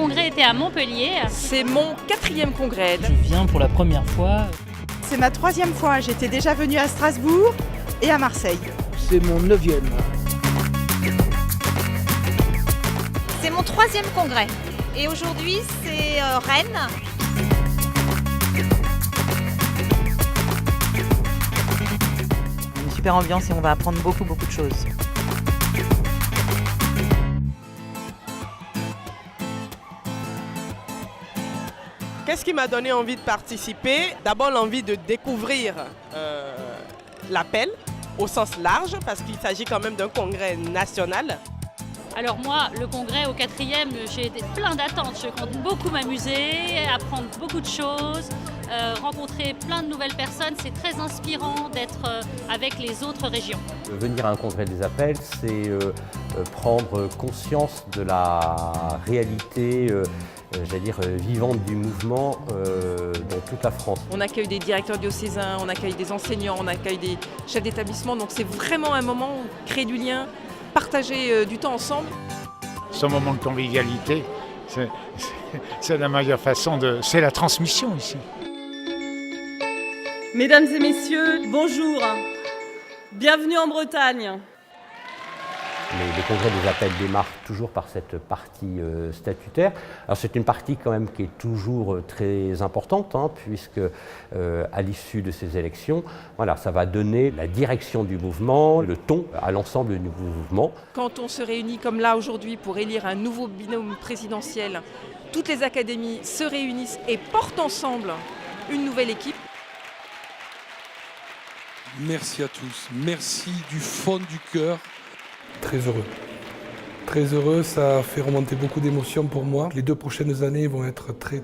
congrès était à Montpellier. C'est mon 4e congrès. Je viens pour la première fois. C'est ma 3e fois. J'étais déjà venue à Strasbourg et à Marseille. C'est mon 9e. C'est mon 3e congrès. Et aujourd'hui, c'est Rennes. Une super ambiance et on va apprendre beaucoup de choses. Qu'est-ce qui m'a donné envie de participer? D'abord l'envie de découvrir l'appel au sens large, parce qu'il s'agit quand même d'un congrès national. Alors moi, le congrès au 4e, j'ai été plein d'attentes. Je compte beaucoup m'amuser, apprendre beaucoup de choses, rencontrer plein de nouvelles personnes. C'est très inspirant d'être avec les autres régions. Venir à un congrès des appels, c'est prendre conscience de la réalité vivante du mouvement dans toute la France. On accueille des directeurs diocésains, on accueille des enseignants, on accueille des chefs d'établissement. Donc c'est vraiment un moment où créer du lien, partager du temps ensemble. Ce moment de convivialité, c'est la meilleure façon de... C'est la transmission ici. Mesdames et messieurs, bonjour. Bienvenue en Bretagne. Les congrès des appels démarrent toujours par cette partie statutaire. Alors c'est une partie quand même qui est toujours très importante, puisque à l'issue de ces élections, voilà, ça va donner la direction du mouvement, le ton à l'ensemble du mouvement. Quand on se réunit comme là aujourd'hui pour élire un nouveau binôme présidentiel, toutes les académies se réunissent et portent ensemble une nouvelle équipe. Merci à tous, merci du fond du cœur. Très heureux. Très heureux, ça fait remonter beaucoup d'émotions pour moi. Les 2 prochaines années vont être très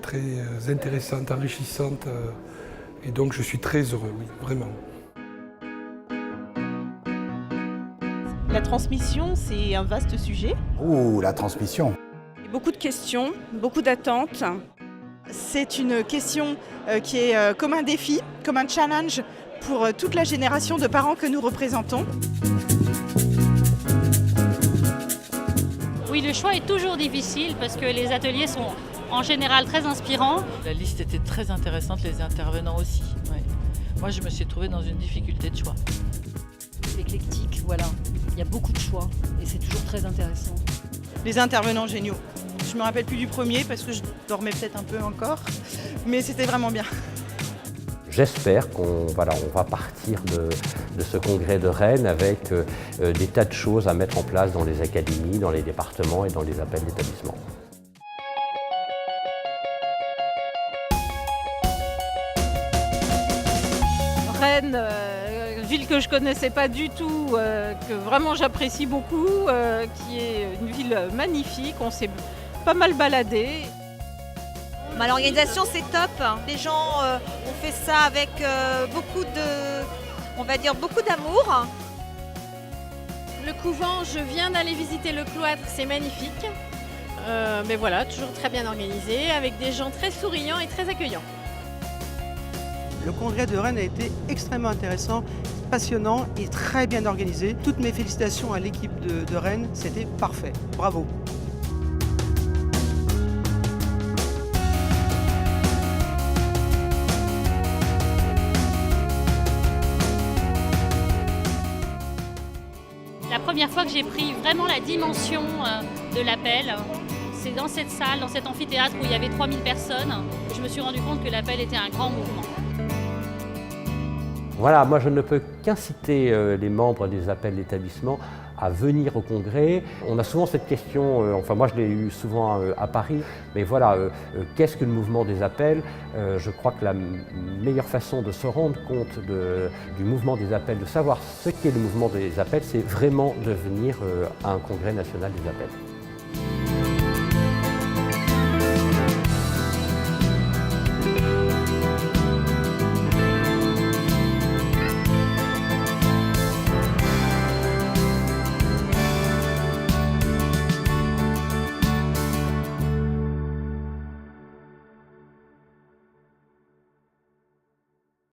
intéressantes, enrichissantes. Et donc je suis très heureux, oui, vraiment. La transmission, c'est un vaste sujet. Ouh, la transmission. Beaucoup de questions, beaucoup d'attentes. C'est une question qui est comme un défi, comme un challenge pour toute la génération de parents que nous représentons. Oui, le choix est toujours difficile parce que les ateliers sont en général très inspirants. La liste était très intéressante, les intervenants aussi. Ouais. Moi, je me suis trouvée dans une difficulté de choix. Éclectique, voilà. Il y a beaucoup de choix et c'est toujours très intéressant. Les intervenants géniaux. Je ne me rappelle plus du premier parce que je dormais peut-être un peu encore, mais c'était vraiment bien. J'espère qu'on va partir de ce congrès de Rennes avec des tas de choses à mettre en place dans les académies, dans les départements et dans les appels d'établissement. Rennes, ville que je ne connaissais pas du tout, que vraiment j'apprécie beaucoup, qui est une ville magnifique, on s'est pas mal baladé. L'organisation, c'est top. Les gens ont fait ça avec beaucoup d'amour. Le couvent, je viens d'aller visiter le cloître, c'est magnifique. Mais voilà, toujours très bien organisé, avec des gens très souriants et très accueillants. Le congrès de Rennes a été extrêmement intéressant, passionnant et très bien organisé. Toutes mes félicitations à l'équipe de Rennes, c'était parfait. Bravo. La première fois que j'ai pris vraiment la dimension de l'appel, c'est dans cette salle, dans cet amphithéâtre où il y avait 3000 personnes, que je me suis rendu compte que l'appel était un grand mouvement. Voilà, moi je ne peux qu'inciter les membres des appels d'établissement à venir au congrès. On a souvent cette question, moi je l'ai eu souvent à Paris, mais voilà, qu'est-ce que le mouvement des appels? Je crois que la meilleure façon de se rendre compte du mouvement des appels, de savoir ce qu'est le mouvement des appels, c'est vraiment de venir à un congrès national des appels.